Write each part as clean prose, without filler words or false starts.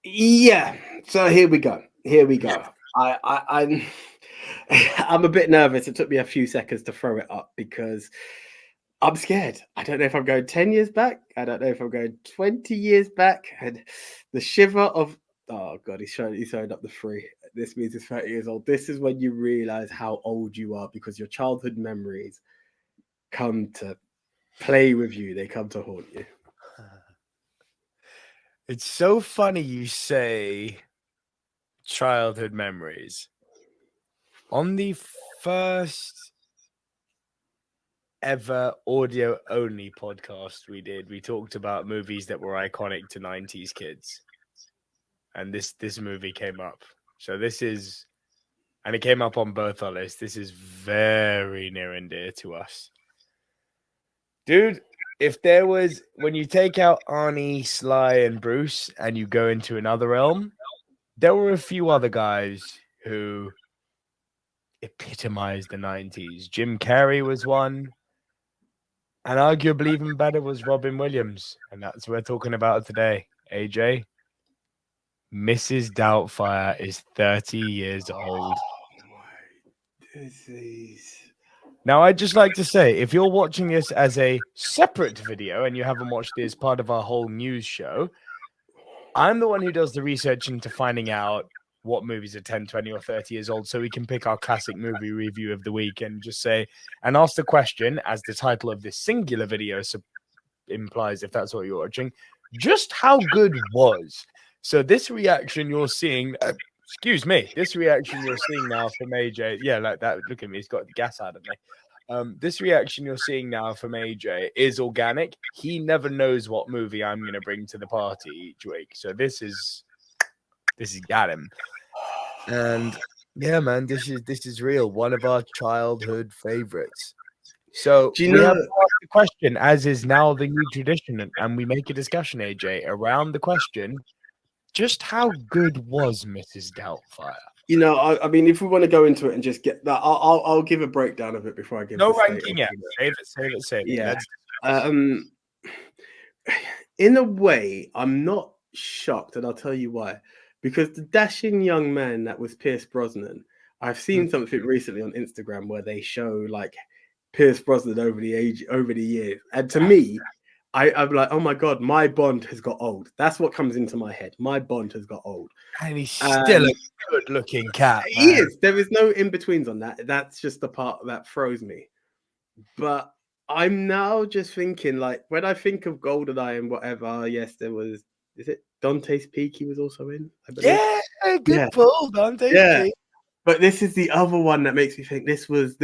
Yeah. So here we go. Here we Yeah. go. I'm I'm a bit nervous. It took me a few seconds to throw it up because I'm scared. I don't know if I'm going 10 years back. I don't know if I'm going 20 years back. And the shiver of, oh God, he's showing up the three. This means he's 30 years old. This is when you realize how old you are because your childhood memories come to play with you. They come to haunt you. It's so funny you say childhood memories. On the first ever audio only podcast we did, we talked about movies that were iconic to 90s kids. And this movie came up. So and it came up on both our lists. This is very near and dear to us. Dude, if there was, when you take out Arnie, Sly, and Bruce and you go into another realm, there were a few other guys who epitomized the 90s. Jim Carrey was one, and arguably even better was Robin Williams. And that's what we're talking about today. AJ, Mrs. Doubtfire is 30 years old. This is. Now, I'd just like to say, if you're watching this as a separate video and you haven't watched it as part of our whole news show, I'm the one who does the research into finding out what movies are 10, 20, or 30 years old so we can pick our classic movie review of the week and just say, and ask the question, as the title of this singular video implies, if that's what you're watching, just how good was. So this reaction you're seeing, excuse me, this reaction you're seeing now from AJ, yeah, like that, look at me, he's got the gas out of me. This reaction you're seeing now from AJ is organic. He never knows what movie I'm going to bring to the party each week. So this is got him. And yeah, man, this is real. One of our childhood favorites. So Do you we know? have to ask the question, as is now the new tradition, and we make a discussion, AJ, around the question: just how good was Mrs. Doubtfire? I mean, if we want to go into it and just get that, I'll give a breakdown of it before I give No the state ranking of yet. the. Save it. Yeah. Let's In a way, I'm not shocked, and I'll tell you why. Because the dashing young man that was Pierce Brosnan, I've seen something recently on Instagram where they show like Pierce Brosnan over the years, and to me, I'm like, oh my god, my Bond has got old. That's what comes into my head. My Bond has got old. and he's still a good-looking cat, He man. is. There is no in betweens on that. That's just the part that throws me. But I'm now just thinking, like, when I think of GoldenEye and whatever, yes, there was. Is it Dante's Peak? He was also in, I believe. Yeah, good Yeah, pull, Dante. yeah. But this is the other one that makes me think this was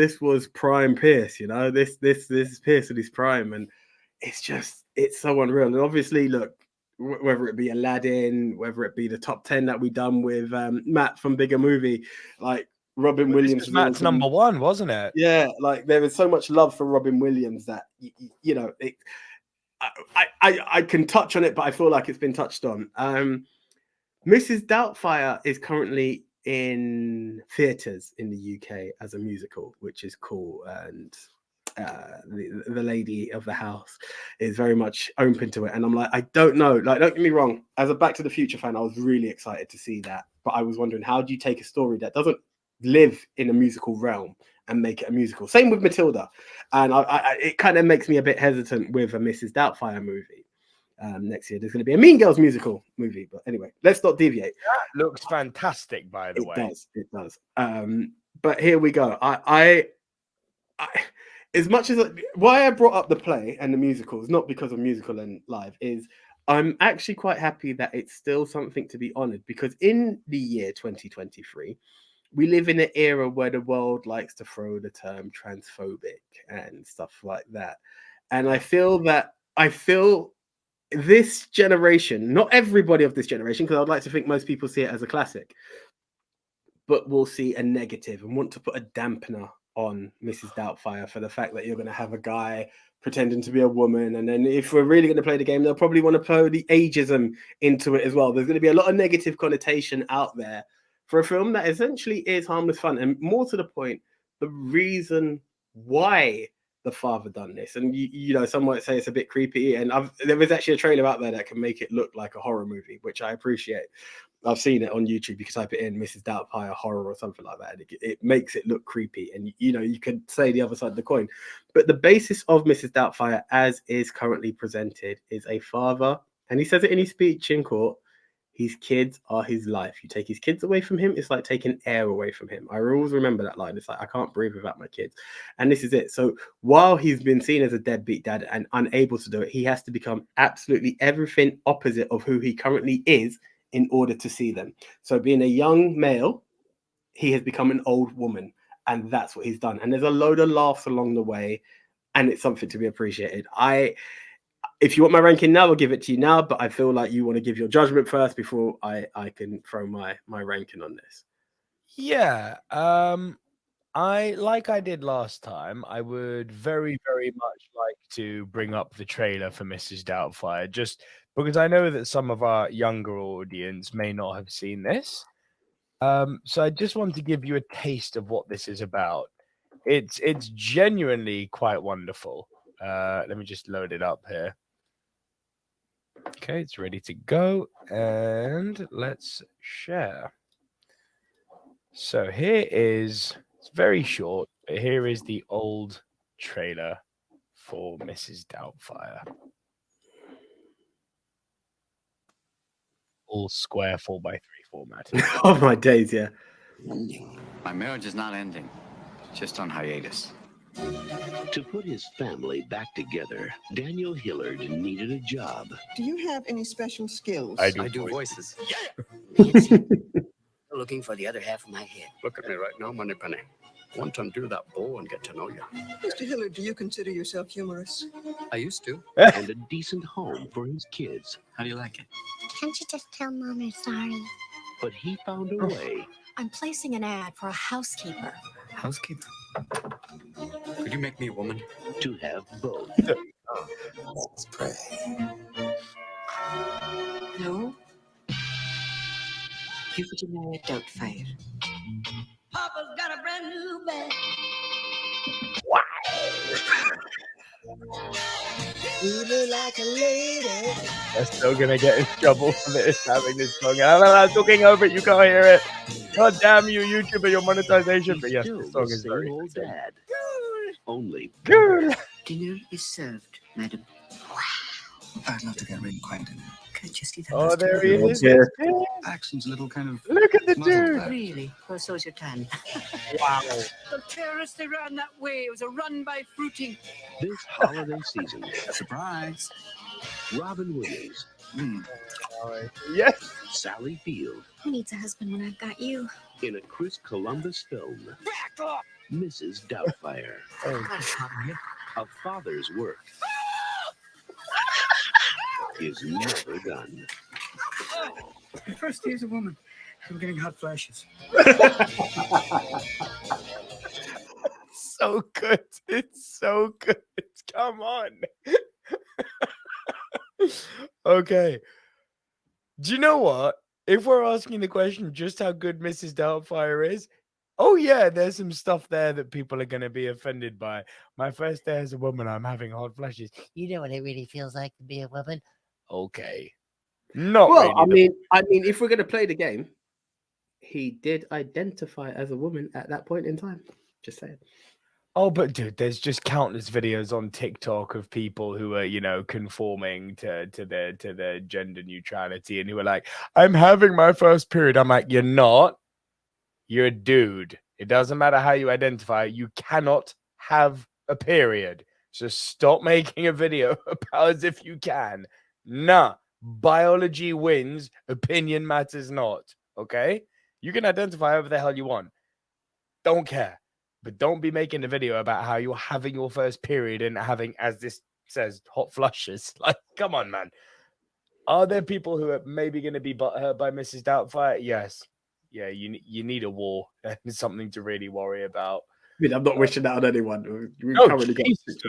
prime Pierce. This is Pierce at his prime, and it's so unreal. And obviously, look, whether it be Aladdin, whether it be the top 10 that we done with Matt from Bigger Movie, like Robin Well, this Williams was was Matt's always number one, wasn't it? yeah, like there is so much love for Robin Williams that I can touch on it, but I feel like it's been touched on. Mrs. Doubtfire is currently in theatres in the UK as a musical, which is cool, and the lady of the house is very much open to it. And I'm like, I don't know, like, don't get me wrong, as a Back to the Future fan, I was really excited to see that, but I was wondering, how do you take a story that doesn't live in a musical realm and make it a musical? Same with Matilda, and it kind of makes me a bit hesitant with a Mrs. Doubtfire movie. Next year there's going to be a Mean Girls musical movie, but anyway, let's not deviate. That looks fantastic, by the way. It does. But here we go. I as much as why I brought up the play and the musicals, not because of musical and live, is I'm actually quite happy that it's still something to be honored, because in the year 2023 we live in an era where the world likes to throw the term transphobic and stuff like that, and I feel this generation, not everybody of this generation, because I'd like to think most people see it as a classic, but will see a negative and want to put a dampener on Mrs. Doubtfire for the fact that you're going to have a guy pretending to be a woman. And then if we're really going to play the game, they'll probably want to throw the ageism into it as well. There's going to be a lot of negative connotation out there for a film that essentially is harmless fun. And more to the point, the reason why the father done this. And you know, some might say it's a bit creepy. And there is actually a trailer out there that can make it look like a horror movie, which I appreciate. I've seen it on YouTube. You can type it in Mrs Doubtfire horror or something like that. It makes it look creepy. And you know, you could say the other side of the coin. But the basis of Mrs Doubtfire, as is currently presented, is a father, and he says it in his speech in court. His kids are his life. You take his kids away from him, it's like taking air away from him. I always remember that line. It's like, I can't breathe without my kids. And this is it. So while he's been seen as a deadbeat dad and unable to do it, he has to become absolutely everything opposite of who he currently is in order to see them. So being a young male, he has become an old woman. And that's what he's done. And there's a load of laughs along the way. And it's something to be appreciated. If you want my ranking now, I'll give it to you now, but I feel like you want to give your judgment first before I can throw my ranking on this. Yeah. Like I did last time, I would very, very much like to bring up the trailer for Mrs. Doubtfire, just because I know that some of our younger audience may not have seen this. So I just want to give you a taste of what this is about. It's genuinely quite wonderful. Let me just load it up here. Okay, it's ready to go, and let's share. So here is, it's very short, but here is the old trailer for Mrs. Doubtfire. All square 4:3 format. Oh my days, yeah. Ending. My marriage is not ending, just on hiatus. To put his family back together, Daniel Hillard needed a job. Do you have any special skills? I do voices. Nancy, looking for the other half of my head. Look at me right now, Moneypenny. Want to undo that bow and get to know you. Mr. Hillard, do you consider yourself humorous? I used to. And a decent home for his kids. How do you like it? Can't you just tell Mom you're sorry? But he found a way. I'm placing an ad for a housekeeper. Housekeeper. Could you make me a woman? To have both. Let's pray. No? You Virginia Doubtfire. Papa's got a brand new bag. You look like a lady. I'm still gonna get in trouble for this, having this song. I'm talking over it, you can't hear it. God damn you, YouTuber, your monetization. But yes, this song is very old dad. Only good. Dinner is served, madam. I'd love to get reacquainted. Can't you see that? Oh, there he is. Yeah. Accent's a little kind of... Look at the muzzled dude. there. Really? Well, so's your tan. Wow. The terrorists, they ran that way. It was a run by fruiting. this holiday season. Surprise. Robin Williams, Yes. Sally Field, Who needs a husband when I've got you? in a Chris Columbus film, Back off! Mrs. Doubtfire. A father's work is never done. The first day as a woman. I'm getting hot flashes. So good. It's so good. Come on. Okay. Do you know what? If we're asking the question just how good Mrs. Doubtfire is, oh yeah, there's some stuff there that people are going to be offended by. My first day as a woman, I'm having hot flashes. You know what it really feels like to be a woman? Okay. Not Well, really. I mean, if we're gonna play the game, he did identify as a woman at that point in time. Just saying. Oh, but dude, there's just countless videos on TikTok of people who are, you know, conforming to their gender neutrality and who are like, I'm having my first period. I'm like, you're not. You're a dude. It doesn't matter how you identify. You cannot have a period. So stop making a video about as if you can. Nah. Biology wins. Opinion matters not. Okay? You can identify however the hell you want. Don't care. But don't be making a video about how you're having your first period and having, as this says, hot flushes. Like, come on, man. Are there people who are maybe going to be butthurt by Mrs. Doubtfire? Yes. Yeah, you need a war. It's something to really worry about. I mean, I'm not wishing that on anyone. No,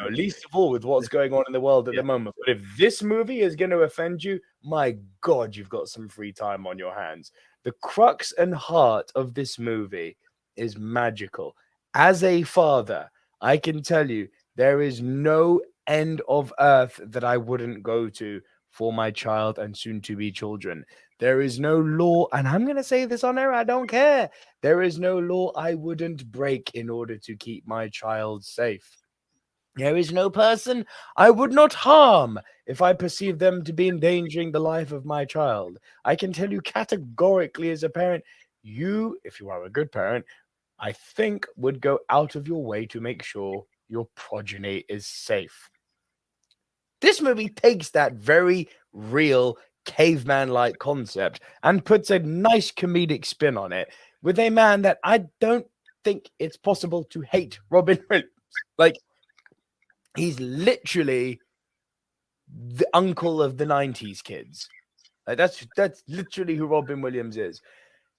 least of all with what's going on in the world at the moment. But if this movie is going to offend you, my God, you've got some free time on your hands. The crux and heart of this movie is magical. As a father, I can tell you There is no end of earth that I wouldn't go to for my child and soon to be children. There is no law, and I'm going to say this on air, I don't care. There is no law I wouldn't break in order to keep my child safe. There is no person I would not harm if I perceive them to be endangering the life of my child. I can tell you categorically as a parent, you, if you are a good parent, I think would go out of your way to make sure your progeny is safe. This movie takes that very real caveman-like concept and puts a nice comedic spin on it with a man that I don't think it's possible to hate, Robin Williams. Like, he's literally the uncle of the 90s kids. Like, that's literally who Robin Williams is.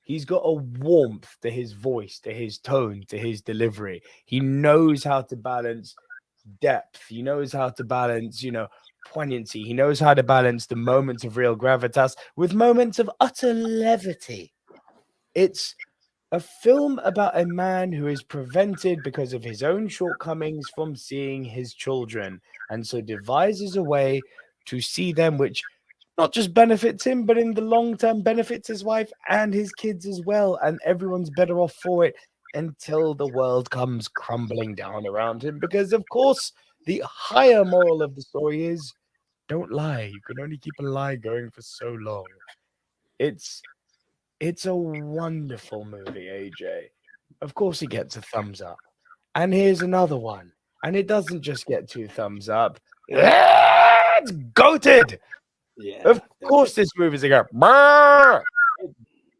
He's got a warmth to his voice, to his tone, to his delivery. He knows how to balance depth. He knows how to balance, poignancy. He knows how to balance the moments of real gravitas with moments of utter levity. It's a film about a man who is prevented because of his own shortcomings from seeing his children, and so devises a way to see them, which not just benefits him, but in the long term benefits his wife and his kids as well. And everyone's better off for it until the world comes crumbling down around him. Because, of course, the higher moral of the story is don't lie. You can only keep a lie going for so long. It's a wonderful movie, AJ. Of course, it gets a thumbs up. And here's another one. And it doesn't just get 2 thumbs up. It's goated. Yeah. Of course, this movie's a go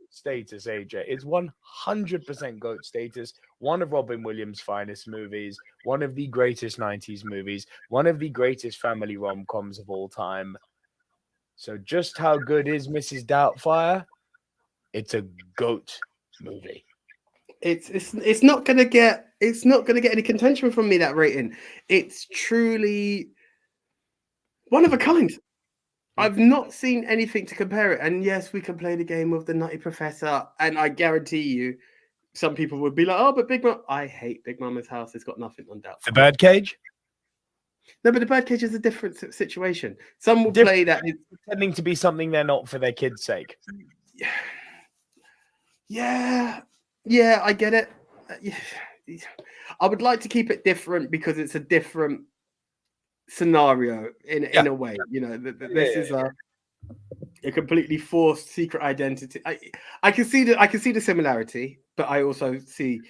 status, AJ. It's 100% GOAT status. One of Robin Williams' finest movies. One of the greatest 90s movies. One of the greatest family rom-coms of all time. So just how good is Mrs. Doubtfire? It's a GOAT movie. It's not gonna get any contention from me, that rating. It's truly one of a kind. I've not seen anything to compare it. And yes, we can play the game of the Nutty Professor, and I guarantee you, some people would be like, "Oh, but Big Mom." I hate Big Mama's House. It's got nothing on Doubtfire. The Birdcage? No, but the Birdcage is a different situation. Some will play that pretending to be something they're not for their kids' sake. Yeah, I get it. I would like to keep it different because it's a different scenario in a way. This is a completely forced secret identity. I can see the similarity, but I also see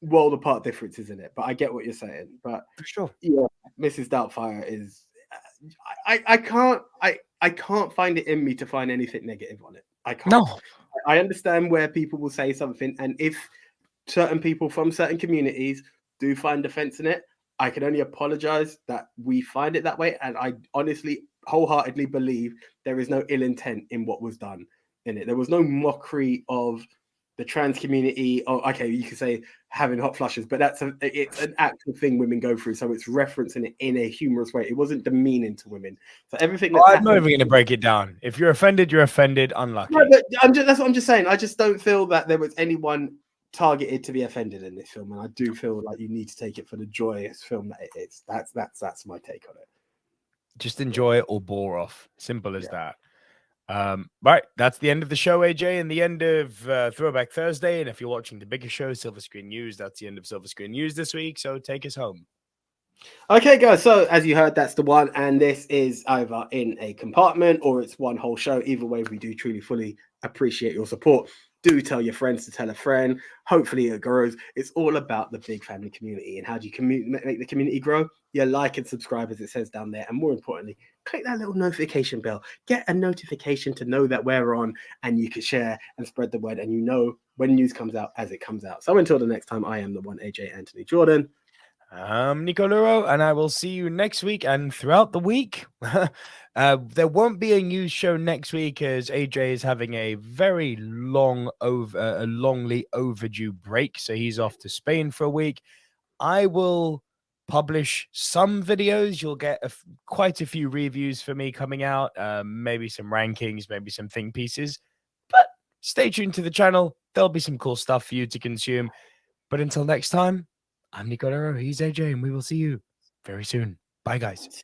world apart differences in it. But I get what you're saying. But for sure, yeah, Mrs. Doubtfire is. I can't find it in me to find anything negative on it. I can't. No. I understand where people will say something, and if certain people from certain communities do find offense in it, I can only apologize that we find it that way. And I honestly, wholeheartedly believe there is no ill intent in what was done in it. There was no mockery of the trans community. Or okay, you could say having hot flushes, but it's an actual thing women go through. So it's referencing it in a humorous way. It wasn't demeaning to women. So everything. I'm not even going to break it down. If you're offended, you're offended. Unlucky. No, but that's what I'm just saying. I just don't feel that there was anyone targeted to be offended in this film, and I do feel like you need to take it for the joyous film that it is. That's my take on it. Just enjoy it or bore off. Simple as that. Right, that's the end of the show, AJ, and the end of Throwback Thursday. And if you're watching the bigger show, Silver Screen News, that's the end of Silver Screen News this week. So take us home. Okay, guys. So as you heard, that's the one, and this is either in a compartment or it's one whole show. Either way, we do truly fully appreciate your support. Do tell your friends to tell a friend. Hopefully it grows. It's all about the big family community. And how do you make the community grow? You like and subscribe, as it says down there. And more importantly, click that little notification bell. Get a notification to know that we're on, and you can share and spread the word. And you know when news comes out as it comes out. So until the next time, I am the one, AJ Anthony Jordan. I'm Nico Luro, and I will see you next week and throughout the week. There won't be a news show next week as AJ is having a very longly overdue break. So he's off to Spain for a week. I will publish some videos. You'll get quite a few reviews for me coming out, maybe some rankings, maybe some think pieces. But stay tuned to the channel. There'll be some cool stuff for you to consume. But until next time, I'm Nico Luro, he's AJ, and we will see you very soon. Bye, guys.